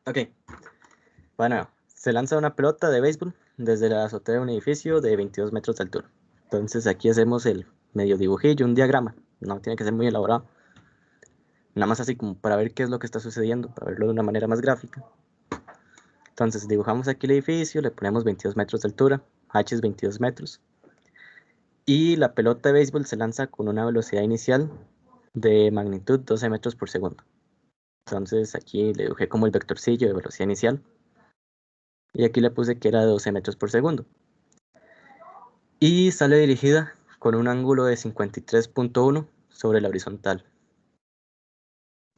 Ok, bueno, se lanza una pelota de béisbol desde la azotea de un edificio de 22 metros de altura. Entonces aquí hacemos el medio dibujillo, un diagrama. No tiene que ser muy elaborado. Nada más así como para ver qué es lo que está sucediendo, para verlo de una manera más gráfica. Entonces dibujamos aquí el edificio, le ponemos 22 metros de altura, H es 22 metros. Y la pelota de béisbol se lanza con una velocidad inicial de magnitud 12 metros por segundo. Entonces aquí le dibujé como el vectorcillo de velocidad inicial. Y aquí le puse que era de 12 metros por segundo. Y sale dirigida con un ángulo de 53.1 sobre la horizontal.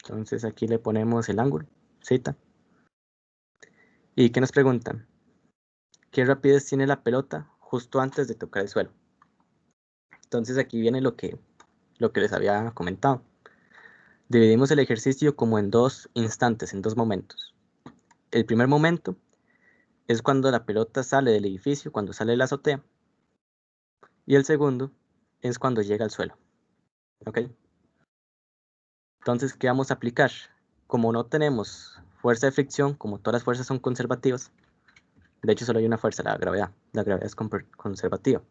Entonces aquí le ponemos el ángulo, zeta. ¿Y qué nos preguntan? ¿Qué rapidez tiene la pelota justo antes de tocar el suelo? Entonces aquí viene lo que les había comentado. Dividimos el ejercicio como en dos instantes, en dos momentos. El primer momento es cuando la pelota sale del edificio, cuando sale de la azotea. Y el segundo es cuando llega al suelo. ¿Ok? Entonces, ¿qué vamos a aplicar? Como no tenemos fuerza de fricción, como todas las fuerzas son conservativas, de hecho solo hay una fuerza, la gravedad. La gravedad es conservativa.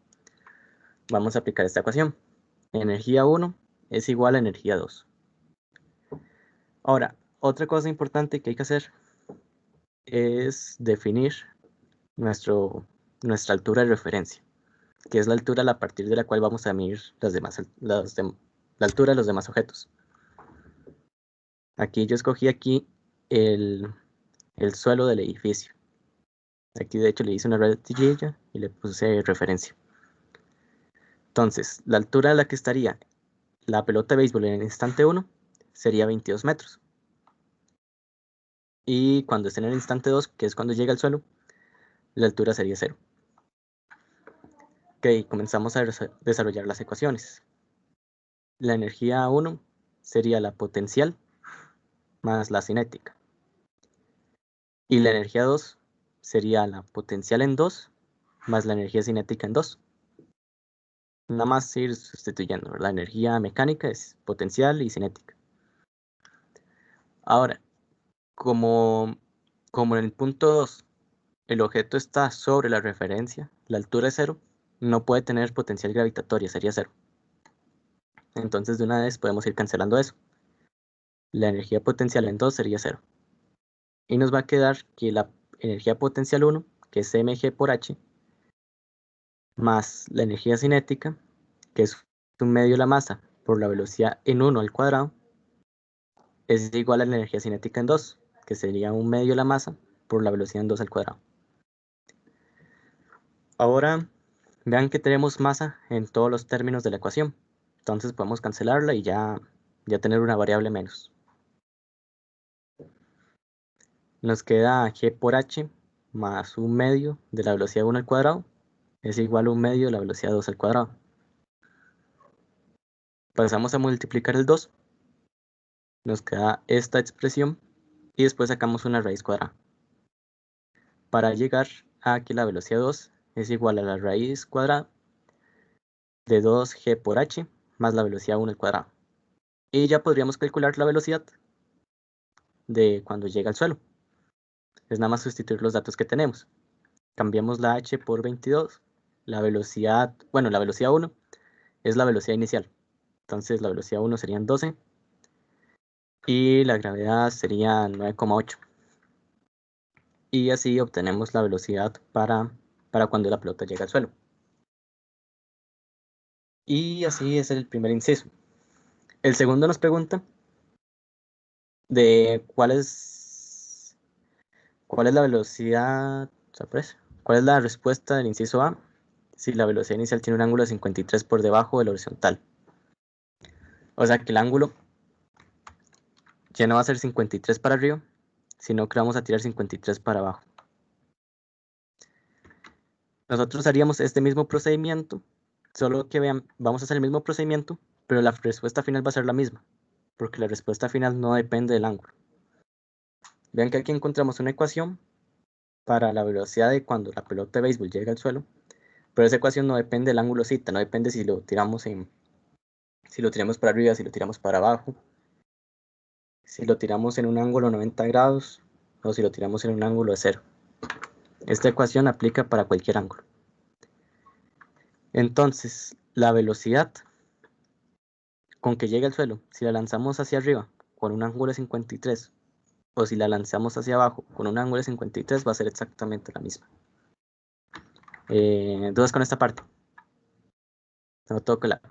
Vamos a aplicar esta ecuación. Energía 1 es igual a energía 2. Ahora, otra cosa importante que hay que hacer es definir nuestra altura de referencia, que es la altura a partir de la cual vamos a medir la altura de los demás objetos. Aquí yo escogí aquí el suelo del edificio. Aquí de hecho le hice una rayilla y le puse referencia. Entonces, la altura a la que estaría la pelota de béisbol en el instante 1 sería 22 metros. Y cuando esté en el instante 2, que es cuando llega al suelo, la altura sería 0. Ok, comenzamos a desarrollar las ecuaciones. La energía 1 sería la potencial más la cinética. Y la energía 2 sería la potencial en 2 más la energía cinética en 2. Nada más ir sustituyendo, ¿verdad? La energía mecánica es potencial y cinética. Ahora, como en el punto 2 el objeto está sobre la referencia, la altura es 0, no puede tener potencial gravitatoria, sería 0. Entonces de una vez podemos ir cancelando eso. La energía potencial en 2 sería 0. Y nos va a quedar que la energía potencial 1, que es mg por h, más la energía cinética, que es un medio de la masa por la velocidad en 1 al cuadrado, es igual a la energía cinética en 2, que sería un medio de la masa por la velocidad en 2 al cuadrado. Ahora vean que tenemos masa en todos los términos de la ecuación. Entonces podemos cancelarla y ya tener una variable menos. Nos queda g por h más un medio de la velocidad 1 al cuadrado es igual a un medio de la velocidad 2 al cuadrado. Pasamos a multiplicar el 2. Nos queda esta expresión y después sacamos una raíz cuadrada. Para llegar a que la velocidad 2 es igual a la raíz cuadrada de 2g por h más la velocidad 1 al cuadrado. Y ya podríamos calcular la velocidad de cuando llega al suelo. Es nada más sustituir los datos que tenemos. Cambiamos la h por 22. La velocidad 1 es la velocidad inicial. Entonces la velocidad 1 serían 12. Y la gravedad sería 9,8. Y así obtenemos la velocidad para cuando la pelota llega al suelo. Y así es el primer inciso. El segundo nos pregunta de cuál es la velocidad, sorpresa, cuál es la respuesta del inciso A si la velocidad inicial tiene un ángulo de 53 por debajo del horizontal. O sea que el ángulo ya no va a ser 53 para arriba, sino que vamos a tirar 53 para abajo. Nosotros haríamos este mismo procedimiento, solo que vean, vamos a hacer el mismo procedimiento, pero la respuesta final va a ser la misma, porque la respuesta final no depende del ángulo. Vean que aquí encontramos una ecuación para la velocidad de cuando la pelota de béisbol llega al suelo, pero esa ecuación no depende del ángulo zeta, no depende si lo tiramos para arriba, si lo tiramos para abajo, si lo tiramos en un ángulo 90 grados o si lo tiramos en un ángulo de 0. Esta ecuación aplica para cualquier ángulo. Entonces, la velocidad con que llega al suelo, si la lanzamos hacia arriba con un ángulo de 53, o si la lanzamos hacia abajo con un ángulo de 53, va a ser exactamente la misma. ¿Dudas con esta parte? No todo claro.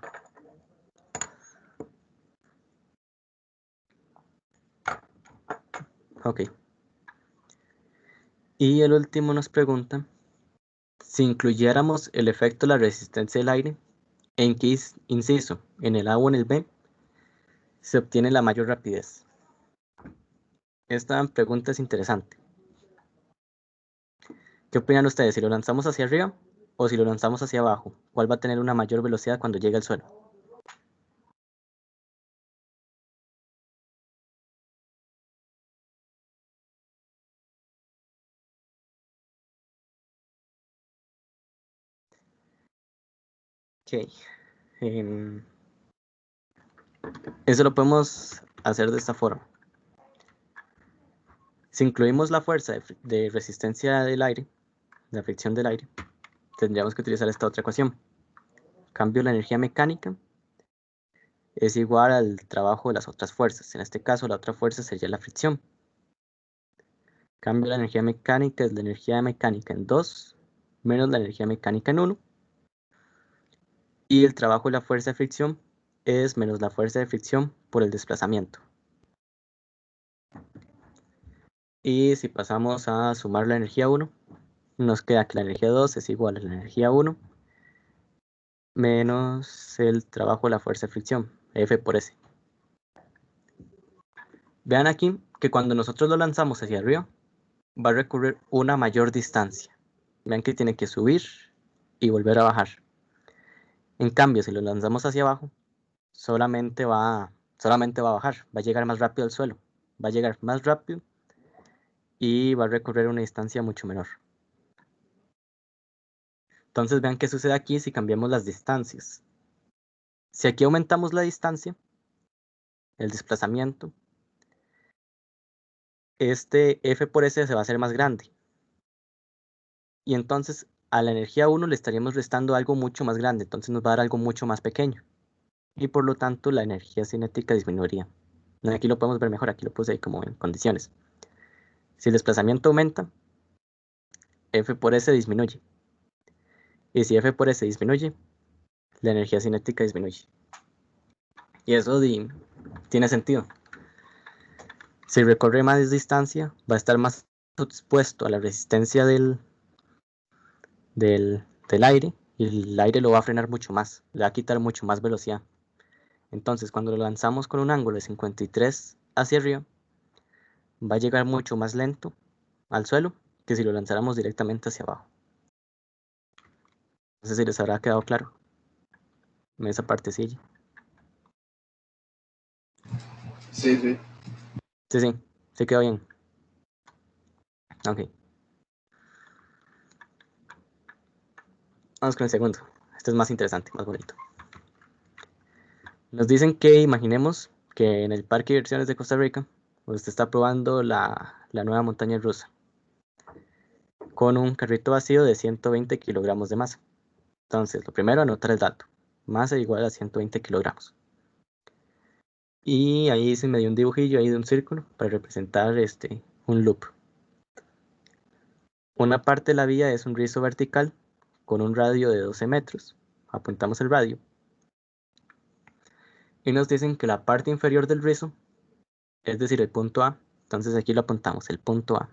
Ok. Y el último nos pregunta, si incluyéramos el efecto de la resistencia del aire, ¿en qué inciso? ¿En el A o en el B? Se obtiene la mayor rapidez. Esta pregunta es interesante. ¿Qué opinan ustedes? ¿Si lo lanzamos hacia arriba o si lo lanzamos hacia abajo? ¿Cuál va a tener una mayor velocidad cuando llegue al suelo? Ok. Eso lo podemos hacer de esta forma. Si incluimos la fuerza de resistencia del aire, la fricción del aire, tendríamos que utilizar esta otra ecuación. Cambio la energía mecánica es igual al trabajo de las otras fuerzas. En este caso, la otra fuerza sería la fricción. Cambio la energía mecánica es la energía mecánica en 2 menos la energía mecánica en 1. Y el trabajo de la fuerza de fricción es menos la fuerza de fricción por el desplazamiento. Y si pasamos a sumar la energía 1, nos queda que la energía 2 es igual a la energía 1 menos el trabajo de la fuerza de fricción, F por S. Vean aquí que cuando nosotros lo lanzamos hacia arriba, va a recorrer una mayor distancia. Vean que tiene que subir y volver a bajar. En cambio, si lo lanzamos hacia abajo, solamente va a bajar, va a llegar más rápido al suelo, va a llegar más rápido y va a recorrer una distancia mucho menor. Entonces vean qué sucede aquí si cambiamos las distancias. Si aquí aumentamos la distancia, el desplazamiento, este F por S se va a hacer más grande. Y entonces a la energía 1 le estaríamos restando algo mucho más grande, entonces nos va a dar algo mucho más pequeño. Y por lo tanto la energía cinética disminuiría. Aquí lo podemos ver mejor, aquí lo puse ahí como en condiciones. Si el desplazamiento aumenta, F por S disminuye. Y si F por S disminuye, la energía cinética disminuye. Y eso tiene sentido. Si recorre más distancia, va a estar más expuesto a la resistencia del aire, y el aire lo va a frenar mucho más, le va a quitar mucho más velocidad. Entonces, cuando lo lanzamos con un ángulo de 53 hacia arriba, va a llegar mucho más lento al suelo que si lo lanzáramos directamente hacia abajo. No sé si les habrá quedado claro en esa partecilla. Sí, sí. Sí, se quedó bien. Ok. Vamos con el segundo. Este es más interesante, más bonito. Nos dicen que imaginemos que en el Parque de Diversiones de Costa Rica usted está probando la nueva montaña rusa con un carrito vacío de 120 kilogramos de masa. Entonces, lo primero, anotar el dato. Masa igual a 120 kilogramos. Y ahí se me dio un dibujillo ahí de un círculo para representar un loop. Una parte de la vía es un rizo vertical con un radio de 12 metros. Apuntamos el radio. Y nos dicen que la parte inferior del rizo, es decir, el punto A, entonces aquí lo apuntamos, el punto A.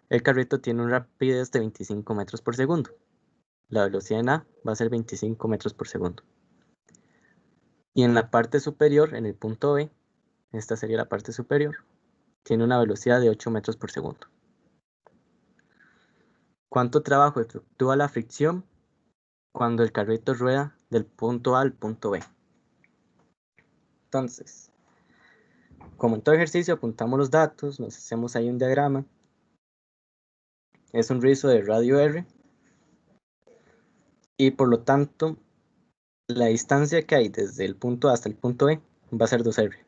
El carrito tiene una rapidez de 25 metros por segundo. La velocidad en A va a ser 25 metros por segundo. Y en la parte superior, en el punto B, esta sería la parte superior, tiene una velocidad de 8 metros por segundo. ¿Cuánto trabajo efectúa la fricción cuando el carrito rueda del punto A al punto B? Entonces, como en todo ejercicio, apuntamos los datos, nos hacemos ahí un diagrama. Es un rizo de radio R. Y por lo tanto, la distancia que hay desde el punto A hasta el punto B va a ser 2R.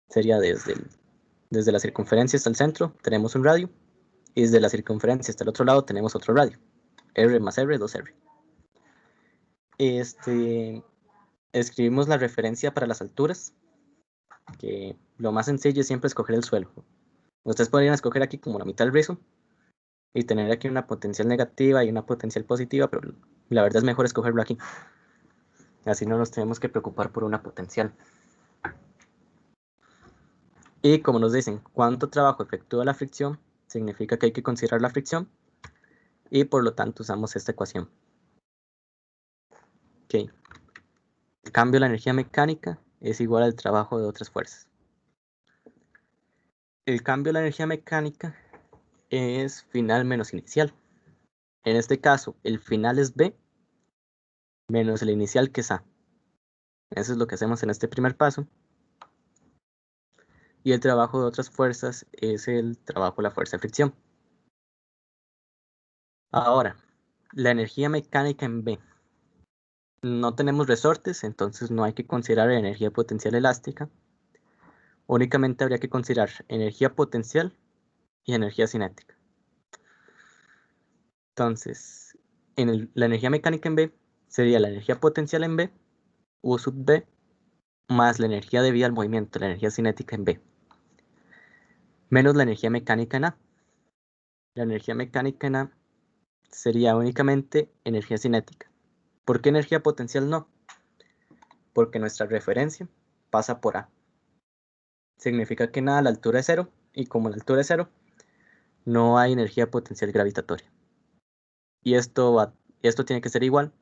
Sería desde Desde la circunferencia hasta el centro tenemos un radio, y desde la circunferencia hasta el otro lado tenemos otro radio. R más R, 2R. Escribimos la referencia para las alturas, que lo más sencillo es siempre escoger el suelo. Ustedes podrían escoger aquí como la mitad del rizo y tener aquí una potencial negativa y una potencial positiva, pero la verdad es mejor escogerlo aquí. Así no nos tenemos que preocupar por una potencial. Y como nos dicen cuánto trabajo efectúa la fricción, significa que hay que considerar la fricción y por lo tanto usamos esta ecuación. Ok. El cambio de la energía mecánica es igual al trabajo de otras fuerzas. El cambio de la energía mecánica es final menos inicial. En este caso, el final es B menos el inicial, que es A. Eso es lo que hacemos en este primer paso. Y el trabajo de otras fuerzas es el trabajo de la fuerza de fricción. Ahora, la energía mecánica en B. No tenemos resortes, entonces no hay que considerar energía potencial elástica. Únicamente habría que considerar energía potencial y energía cinética. Entonces, la energía mecánica en B sería la energía potencial en B, U sub B, más la energía debida al movimiento, la energía cinética en B, menos la energía mecánica en A. La energía mecánica en A sería únicamente energía cinética. ¿Por qué energía potencial no? Porque nuestra referencia pasa por A. Significa que en A la altura es 0, y como la altura es 0, no hay energía potencial gravitatoria. Y esto tiene que ser igual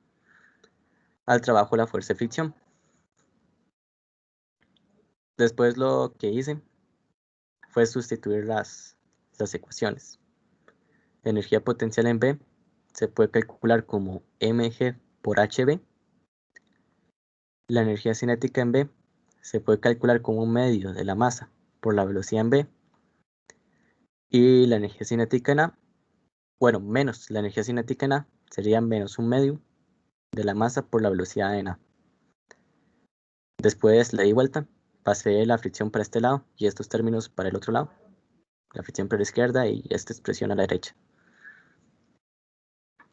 al trabajo de la fuerza de fricción. Después lo que hice fue sustituir las ecuaciones. La energía potencial en B se puede calcular como mg por hb. La energía cinética en B se puede calcular como un medio de la masa por la velocidad en B. Y la energía cinética en A, bueno, menos la energía cinética en A, sería menos un medio de la masa por la velocidad en A. Después le di vuelta, pasé la fricción para este lado y estos términos para el otro lado. La fricción para la izquierda y esta expresión a la derecha.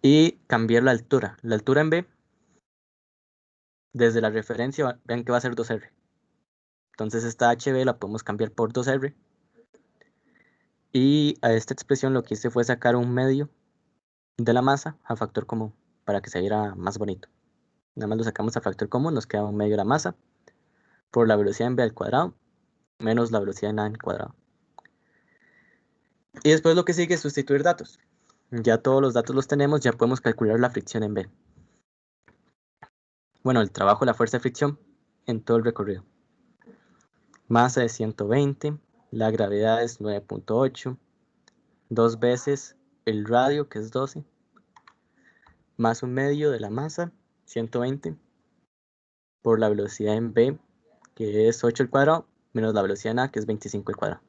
Y cambiar la altura. La altura en B, desde la referencia, vean que va a ser 2R. Entonces esta HB la podemos cambiar por 2R. Y a esta expresión lo que hice fue sacar un medio de la masa a factor común para que se viera más bonito. Nada más lo sacamos a factor común, nos queda un medio de la masa por la velocidad en B al cuadrado menos la velocidad en A al cuadrado. Y después lo que sigue es sustituir datos. Ya todos los datos los tenemos, ya podemos calcular la fricción en B. Bueno, el trabajo de la fuerza de fricción en todo el recorrido. Masa de 120, la gravedad es 9.8, 2 veces el radio, que es 12, más un medio de la masa, 120, por la velocidad en B, que es 8 al cuadrado, menos la velocidad en A, que es 25 al cuadrado.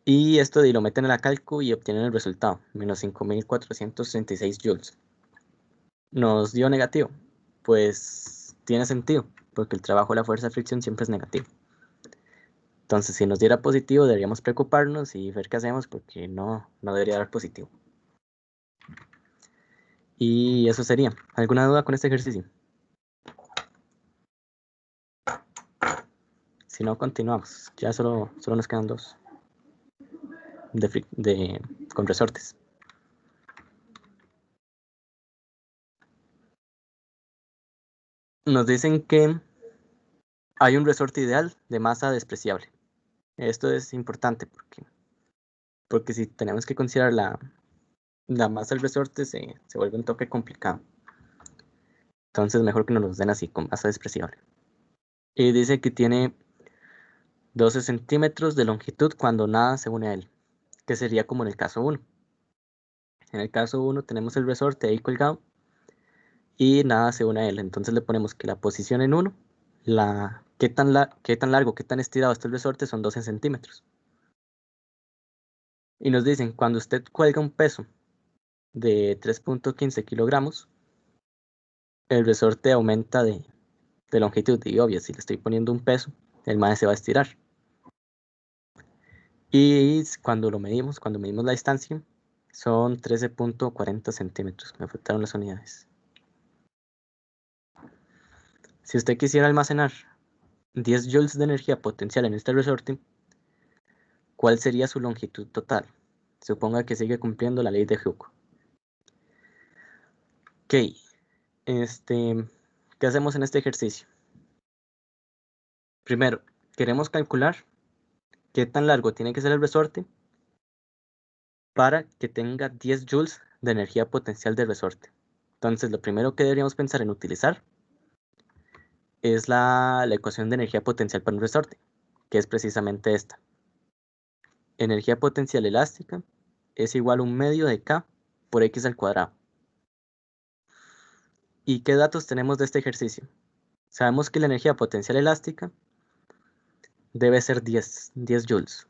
Y esto lo meten en la cálculo y obtienen el resultado, menos 5.436 joules. Nos dio negativo, pues tiene sentido, porque el trabajo de la fuerza de fricción siempre es negativo. Entonces, si nos diera positivo, deberíamos preocuparnos y ver qué hacemos, porque no debería dar positivo. Y eso sería. ¿Alguna duda con este ejercicio? Si no, continuamos. Ya solo nos quedan dos con resortes. Nos dicen que hay un resorte ideal de masa despreciable. Esto es importante porque si tenemos que considerar la masa del resorte, se vuelve un toque complicado. Entonces, mejor que nos los den así, con masa despreciable. Y dice que tiene 12 centímetros de longitud cuando nada se une a él, que sería como en el caso 1. En el caso 1 tenemos el resorte ahí colgado y nada se une a él. Entonces le ponemos que la posición en 1, qué tan largo, qué tan estirado está el resorte son 12 centímetros. Y nos dicen, cuando usted cuelga un peso de 3.15 kilogramos, el resorte aumenta de longitud. Y obvio, si le estoy poniendo un peso, el mae se va a estirar. Y cuando medimos la distancia, son 13.40 centímetros. Me faltaron las unidades. Si usted quisiera almacenar 10 joules de energía potencial en este resorte, ¿cuál sería su longitud total? Suponga que sigue cumpliendo la ley de Hooke. Ok, ¿qué hacemos en este ejercicio? Primero, queremos calcular qué tan largo tiene que ser el resorte para que tenga 10 joules de energía potencial del resorte. Entonces, lo primero que deberíamos pensar en utilizar es la ecuación de energía potencial para un resorte, que es precisamente esta. Energía potencial elástica es igual a 1/2 de K por X al cuadrado. ¿Y qué datos tenemos de este ejercicio? Sabemos que la energía potencial elástica debe ser 10 joules.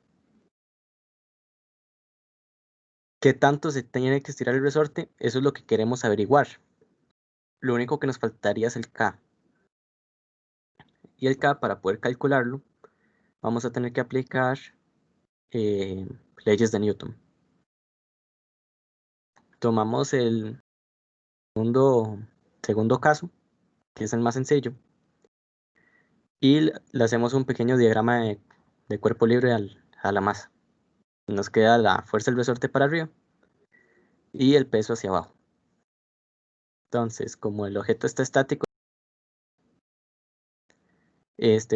¿Qué tanto se tiene que estirar el resorte? Eso es lo que queremos averiguar. Lo único que nos faltaría es el K. Y el K, para poder calcularlo, vamos a tener que aplicar leyes de Newton. Tomamos el segundo caso, que es el más sencillo, y le hacemos un pequeño diagrama de cuerpo libre a la masa. Nos queda la fuerza del resorte para arriba y el peso hacia abajo. Entonces, como el objeto está estático,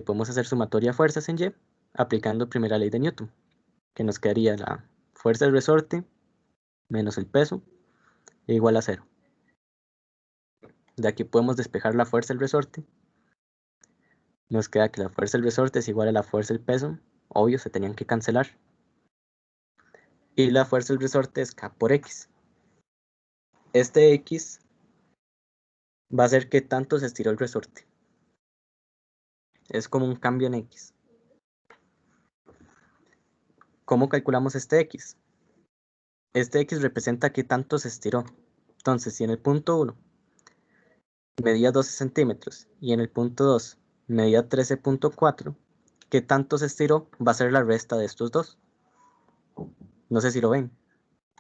podemos hacer sumatoria de fuerzas en Y, aplicando primera ley de Newton, que nos quedaría la fuerza del resorte menos el peso igual a 0. De aquí podemos despejar la fuerza del resorte. Nos queda que la fuerza del resorte es igual a la fuerza del peso. Obvio, se tenían que cancelar. Y la fuerza del resorte es K por X. Este X va a ser qué tanto se estiró el resorte. Es como un cambio en X. ¿Cómo calculamos este X? Este X representa qué tanto se estiró. Entonces, si en el punto 1 medía 12 centímetros y en el punto 2 medía 13.4, ¿qué tanto se estiró? Va a ser la resta de estos dos. No sé si lo ven.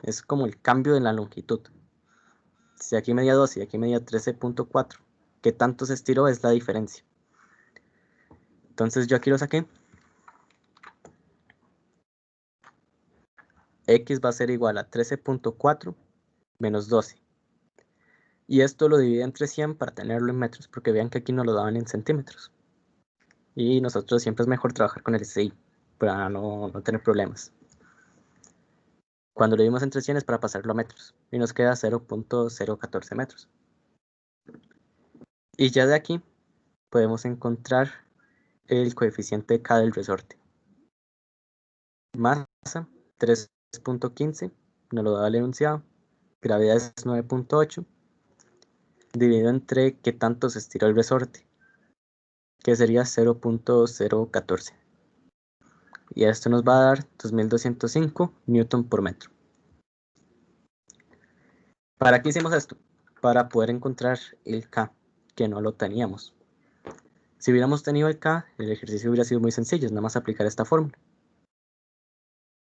Es como el cambio en la longitud. Si aquí medía 12 y aquí medía 13.4, ¿qué tanto se estiró? Es la diferencia. Entonces yo aquí lo saqué. X va a ser igual a 13.4 menos 12. Y esto lo divide entre 100 para tenerlo en metros, porque vean que aquí nos lo daban en centímetros. Y nosotros siempre es mejor trabajar con el SI, para no tener problemas. Cuando lo dividimos entre 100 es para pasarlo a metros, y nos queda 0.014 metros. Y ya de aquí podemos encontrar el coeficiente K del resorte. Masa 3.15, nos lo da el enunciado. Gravedad es 9.8, dividido entre qué tanto se estiró el resorte, que sería 0.014. Y esto nos va a dar 2205 newton por metro. ¿Para qué hicimos esto? Para poder encontrar el K, que no lo teníamos. Si hubiéramos tenido el K, el ejercicio hubiera sido muy sencillo, es nada más aplicar esta fórmula.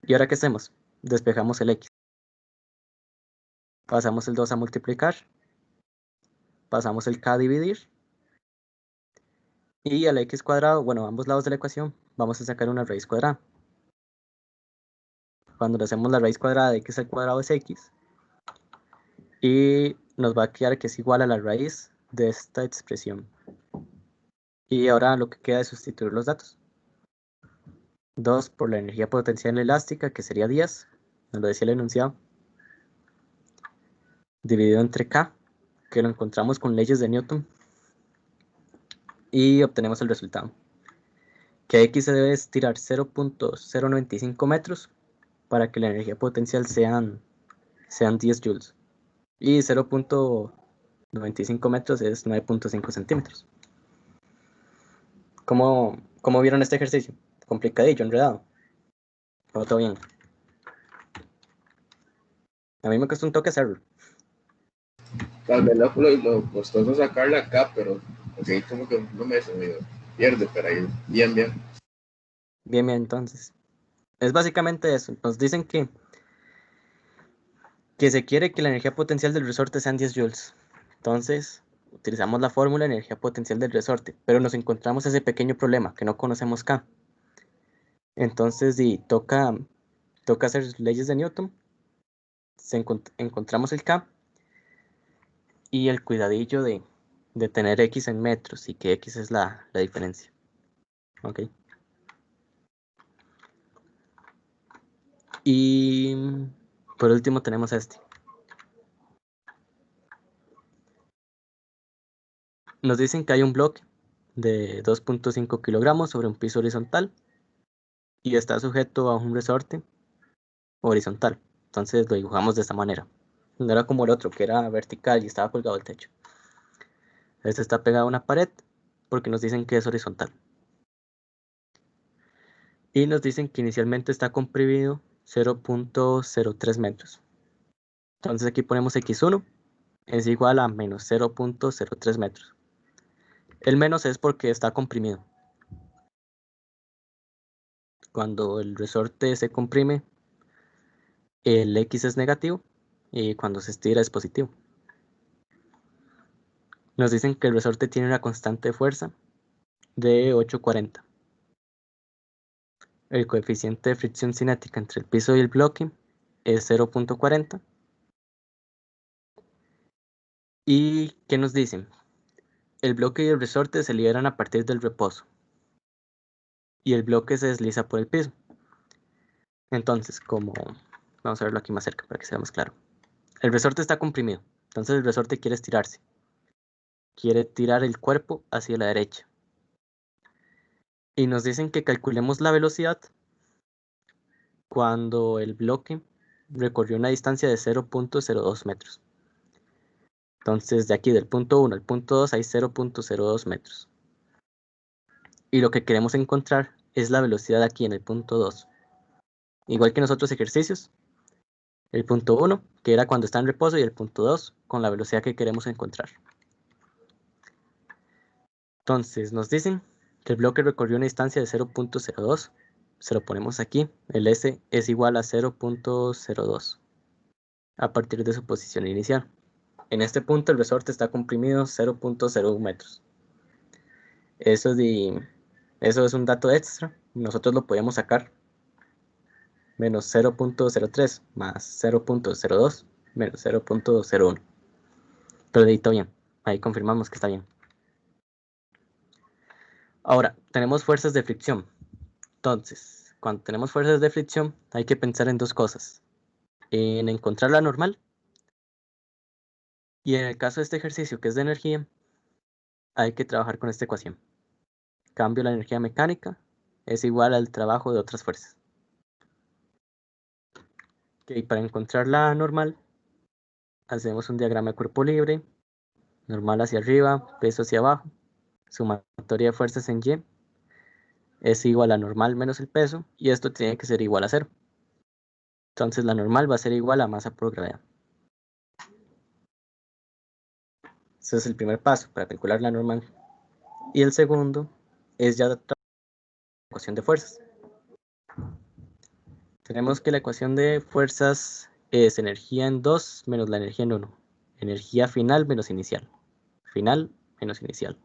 ¿Y ahora qué hacemos? Despejamos el X. Pasamos el 2 a multiplicar. Pasamos el K a dividir. Y al X cuadrado, bueno, a ambos lados de la ecuación, vamos a sacar una raíz cuadrada. Cuando le hacemos la raíz cuadrada de X al cuadrado es X. Y nos va a quedar que es igual a la raíz de esta expresión. Y ahora lo que queda es sustituir los datos. 2 por la energía potencial elástica, que sería 10, nos lo decía el enunciado, dividido entre K, que lo encontramos con leyes de Newton, y obtenemos el resultado. Que X se debe estirar 0.095 metros para que la energía potencial sean 10 joules. Y 0.95 metros es 9.5 centímetros. ¿Cómo vieron este ejercicio? Complicadillo, enredado. ¿O todo bien? A mí me costó un toque hacerlo. Tal vez lo costoso sacarla acá, pero porque como que no me pierde, pero ahí bien. Bien, entonces. Es básicamente eso. Nos dicen que se quiere que la energía potencial del resorte sean 10 joules. Entonces, utilizamos la fórmula de energía potencial del resorte, pero nos encontramos ese pequeño problema, que no conocemos K. Entonces, toca hacer leyes de Newton. Encontramos el K y el cuidadillo de tener X en metros y que X es la diferencia. ¿Ok? Y por último tenemos este. Nos dicen que hay un bloque de 2.5 kilogramos sobre un piso horizontal y está sujeto a un resorte horizontal. Entonces lo dibujamos de esta manera. No era como el otro, que era vertical y estaba colgado al techo. Este está pegado a una pared porque nos dicen que es horizontal. Y nos dicen que inicialmente está comprimido 0.03 metros. Entonces aquí ponemos x1 es igual a menos 0.03 metros. El menos es porque está comprimido. Cuando el resorte se comprime, el X es negativo y cuando se estira es positivo. Nos dicen que el resorte tiene una constante de fuerza de 840. El coeficiente de fricción cinética entre el piso y el bloque es 0.40. ¿Y qué nos dicen? El bloque y el resorte se liberan a partir del reposo y el bloque se desliza por el piso. Entonces, vamos a verlo aquí más cerca para que sea más claro. El resorte está comprimido, entonces el resorte quiere estirarse. Quiere tirar el cuerpo hacia la derecha. Y nos dicen que calculemos la velocidad cuando el bloque recorrió una distancia de 0.02 metros. Entonces, de aquí del punto 1 al punto 2 hay 0.02 metros. Y lo que queremos encontrar es la velocidad aquí en el punto 2. Igual que en los otros ejercicios, el punto 1, que era cuando está en reposo, y el punto 2, con la velocidad que queremos encontrar. Entonces, nos dicen que el bloque recorrió una distancia de 0.02. Se lo ponemos aquí. El S es igual a 0.02 a partir de su posición inicial. En este punto el resorte está comprimido 0.01 metros. Eso es un dato extra. Nosotros lo podíamos sacar. Menos 0.03 más 0.02 menos 0.01. Pero edito bien. Ahí confirmamos que está bien. Ahora, tenemos fuerzas de fricción. Entonces, cuando tenemos fuerzas de fricción, hay que pensar en dos cosas. En encontrar la normal. Y en el caso de este ejercicio, que es de energía, hay que trabajar con esta ecuación. Cambio la energía mecánica es igual al trabajo de otras fuerzas. Okay, para encontrar la normal, hacemos un diagrama de cuerpo libre, normal hacia arriba, peso hacia abajo, sumatoria de fuerzas en Y es igual a normal menos el peso, y esto tiene que ser igual a 0. Entonces la normal va a ser igual a masa por gravedad. Ese es el primer paso para calcular la normal. Y el segundo es ya la ecuación de fuerzas. Tenemos que la ecuación de fuerzas es energía en 2 menos la energía en 1. Energía final menos inicial. Final menos inicial.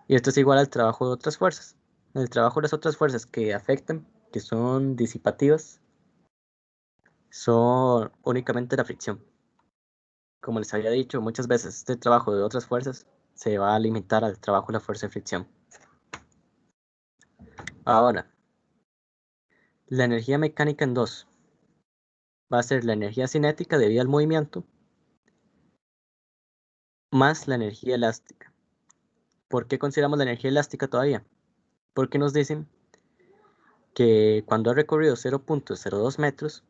Y esto es igual al trabajo de otras fuerzas. El trabajo de las otras fuerzas que afectan, que son disipativas, son únicamente la fricción. Como les había dicho muchas veces, este trabajo de otras fuerzas se va a limitar al trabajo de la fuerza de fricción. Ahora, la energía mecánica en 2 va a ser la energía cinética debido al movimiento más la energía elástica. ¿Por qué consideramos la energía elástica todavía? Porque nos dicen que cuando ha recorrido 0.02 metros,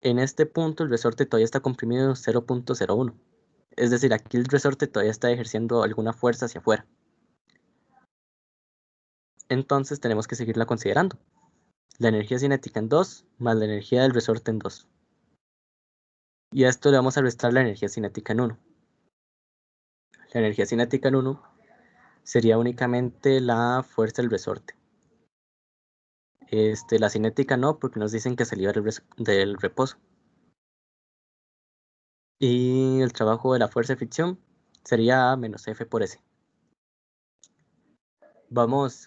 en este punto el resorte todavía está comprimido 0.01. Es decir, aquí el resorte todavía está ejerciendo alguna fuerza hacia afuera. Entonces tenemos que seguirla considerando. La energía cinética en 2 más la energía del resorte en 2. Y a esto le vamos a restar la energía cinética en 1. La energía cinética en 1 sería únicamente la fuerza del resorte. La cinética no, porque nos dicen que se libera del reposo. Y el trabajo de la fuerza de fricción sería A menos F por S.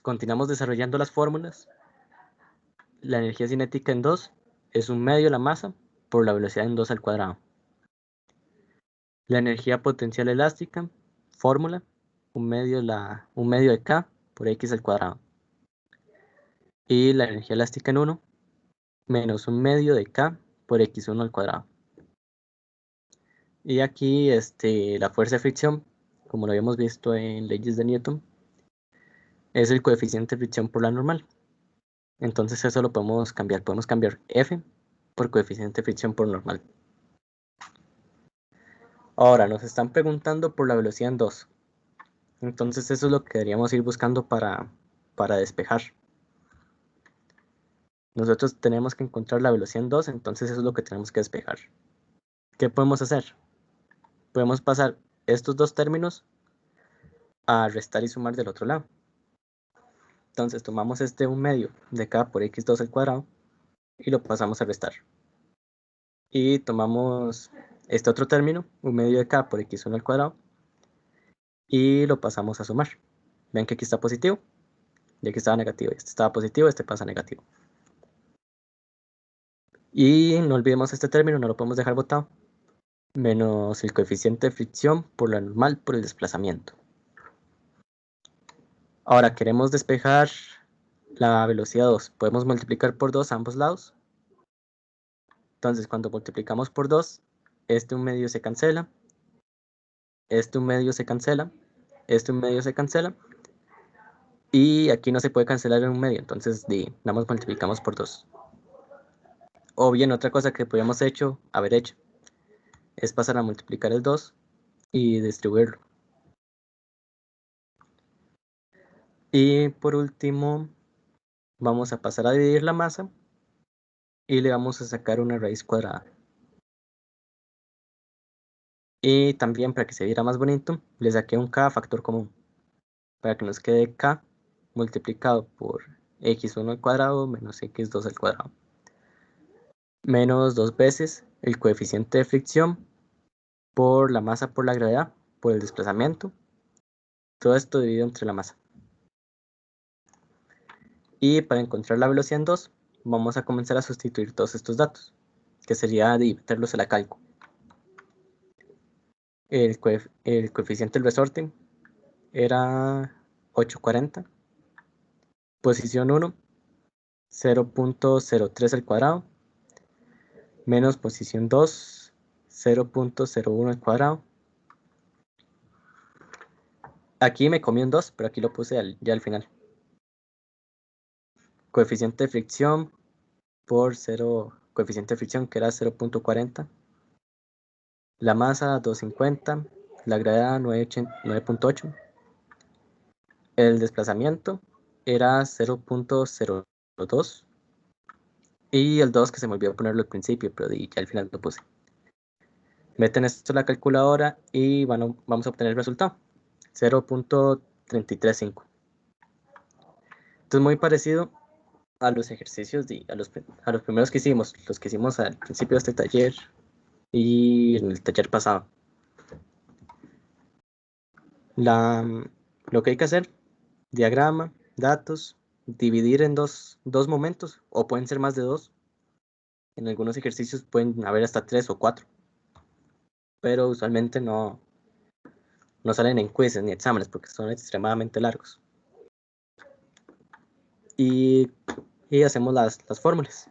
Continuamos desarrollando las fórmulas. La energía cinética en 2 es 1/2 la masa por la velocidad en 2 al cuadrado. La energía potencial elástica, fórmula, 1/2 de K por X al cuadrado. Y la energía elástica en 1 menos 1/2 de K por X1 al cuadrado. Y aquí la fuerza de fricción, como lo habíamos visto en leyes de Newton, es el coeficiente de fricción por la normal. Entonces eso lo podemos cambiar. Podemos cambiar F por coeficiente de fricción por normal. Ahora nos están preguntando por la velocidad en 2. Entonces eso es lo que deberíamos ir buscando para despejar. Nosotros tenemos que encontrar la velocidad en 2, entonces eso es lo que tenemos que despejar. ¿Qué podemos hacer? Podemos pasar estos dos términos a restar y sumar del otro lado. Entonces tomamos 1/2 de K por X2 al cuadrado y lo pasamos a restar. Y tomamos este otro término, 1/2 de K por X1 al cuadrado, y lo pasamos a sumar. Ven que aquí está positivo, y aquí estaba negativo. Este estaba positivo, este pasa a negativo. Y no olvidemos este término, no lo podemos dejar botado, menos el coeficiente de fricción por la normal por el desplazamiento. Ahora queremos despejar la velocidad 2. Podemos multiplicar por 2 a ambos lados. Entonces cuando multiplicamos por 2, 1/2 se cancela, 1/2 se cancela, 1/2 se cancela, y aquí no se puede cancelar en 1/2, entonces nada más multiplicamos por 2. O bien otra cosa que podríamos haber hecho es pasar a multiplicar el 2 y distribuirlo. Y por último, vamos a pasar a dividir la masa y le vamos a sacar una raíz cuadrada. Y también, para que se viera más bonito, le saqué un K factor común, para que nos quede K multiplicado por X1 al cuadrado menos X2 al cuadrado, menos 2 veces el coeficiente de fricción por la masa por la gravedad, por el desplazamiento, todo esto dividido entre la masa. Y para encontrar la velocidad en 2, vamos a comenzar a sustituir todos estos datos, que sería de meterlos a la cálculo. El coeficiente del resorte era 840, posición 1, 0.03 al cuadrado, menos posición 2, 0.01 al cuadrado. Aquí me comí un 2, pero aquí lo puse ya al final. Coeficiente de fricción por 0, coeficiente de fricción que era 0.40. La masa 250, la gravedad 9.8. El desplazamiento era 0.02. Y el 2 que se me olvidó ponerlo al principio, pero ya al final lo puse. Meten esto en la calculadora y vamos a obtener el resultado. 0.335. Entonces muy parecido a los ejercicios, a los primeros que hicimos, los que hicimos al principio de este taller y en el taller pasado. Lo que hay que hacer, diagrama, datos, dividir en dos momentos, o pueden ser más de 2. En algunos ejercicios pueden haber hasta 3 o 4, pero usualmente no salen en quizzes ni exámenes porque son extremadamente largos. Y hacemos las fórmulas.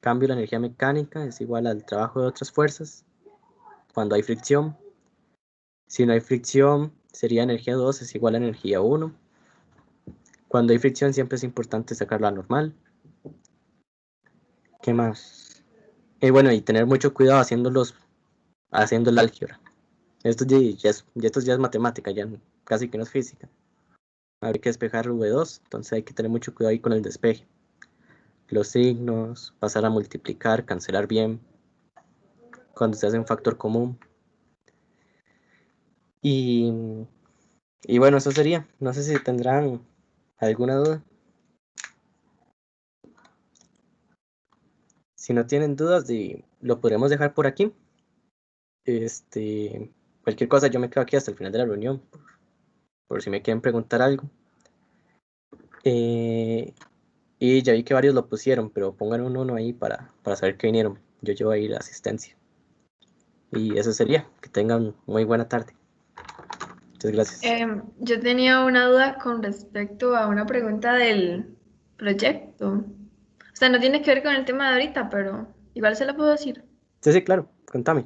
Cambio de la energía mecánica es igual al trabajo de otras fuerzas cuando hay fricción. Si no hay fricción, sería energía 2 es igual a energía 1. Cuando hay fricción siempre es importante sacar la normal. ¿Qué más? Y bueno, y tener mucho cuidado haciendo el álgebra. Esto ya es matemática, ya casi que no es física. Hay que despejar V2, entonces hay que tener mucho cuidado ahí con el despeje. Los signos, pasar a multiplicar, cancelar bien, cuando se hace un factor común. Y bueno, eso sería. No sé si tendrán alguna duda. si no tienen dudas, lo podremos dejar por aquí. Cualquier cosa, yo me quedo aquí hasta el final de la reunión, por si me quieren preguntar algo. Y ya vi que varios lo pusieron, pero pongan un 1 ahí para saber que vinieron. Yo llevo ahí la asistencia. Y eso sería. Que tengan muy buena tarde. Muchas gracias. Yo tenía una duda con respecto a una pregunta del proyecto. O sea, no tiene que ver con el tema de ahorita, pero igual se la puedo decir. Sí, sí, claro. Contame.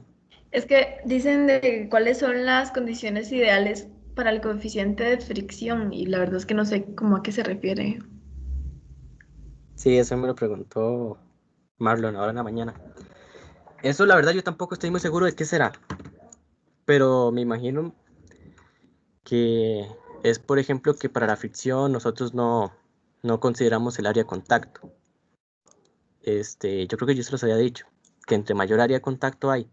Es que dicen de cuáles son las condiciones ideales para el coeficiente de fricción y la verdad es que no sé cómo a qué se refiere. Sí, eso me lo preguntó Marlon ahora en la mañana. Eso, la verdad, yo tampoco estoy muy seguro de qué será. Pero me imagino que es, por ejemplo, que para la fricción nosotros no consideramos el área de contacto. Yo creo que yo se los había dicho, que entre mayor área de contacto hay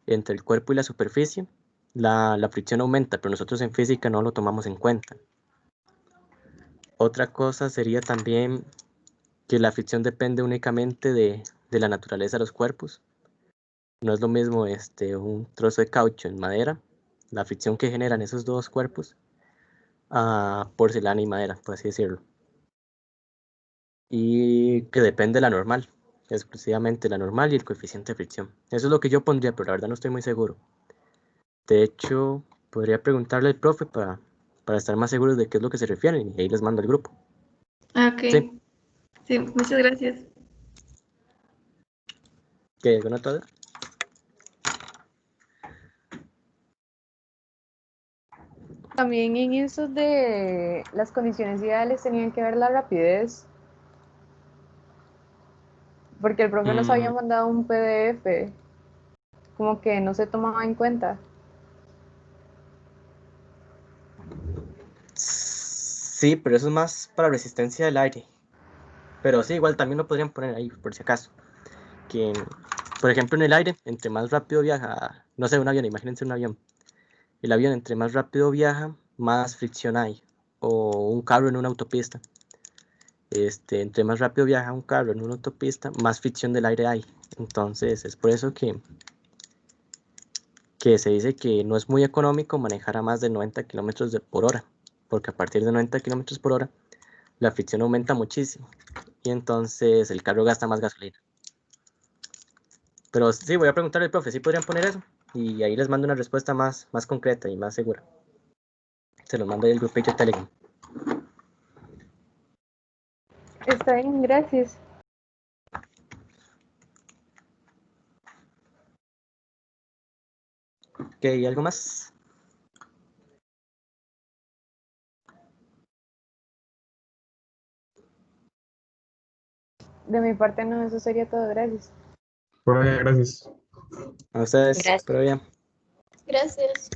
entre el cuerpo y la superficie, la fricción aumenta, pero nosotros en física no lo tomamos en cuenta. Otra cosa sería también que la fricción depende únicamente de la naturaleza de los cuerpos. No es lo mismo un trozo de caucho en madera, la fricción que generan esos dos cuerpos, a porcelana y madera, por así decirlo. Y que depende de la normal, exclusivamente la normal y el coeficiente de fricción. Eso es lo que yo pondría, pero la verdad no estoy muy seguro. De hecho, podría preguntarle al profe para estar más seguros de qué es lo que se refieren y ahí les mando al grupo. Ah, ok. Sí, Sí, muchas gracias. que alguna otra duda? También en eso de las condiciones ideales tenían que ver la rapidez, porque el profe nos había mandado un PDF, como que no se tomaba en cuenta. Sí, pero eso es más para resistencia del aire. Pero sí, igual también lo podrían poner ahí, por si acaso. Que, por ejemplo, en el aire, entre más rápido viaja, no sé, un avión, imagínense un avión. El avión, entre más rápido viaja, más fricción hay. O un carro en una autopista. Entre más rápido viaja un carro en una autopista, más fricción del aire hay. Entonces, es por eso que se dice que no es muy económico manejar a más de 90 kilómetros por hora, porque a partir de 90 kilómetros por hora, la fricción aumenta muchísimo y entonces el carro gasta más gasolina. Pero sí, voy a preguntarle al profe, ¿sí podrían poner eso? Y ahí les mando una respuesta más concreta y más segura. Se los mando ahí al grupillo de Telegram. Está bien, gracias. Ok, ¿y algo más? De mi parte no, eso sería todo, gracias. Bueno, gracias. A ustedes, Gracias. pero bien. Gracias.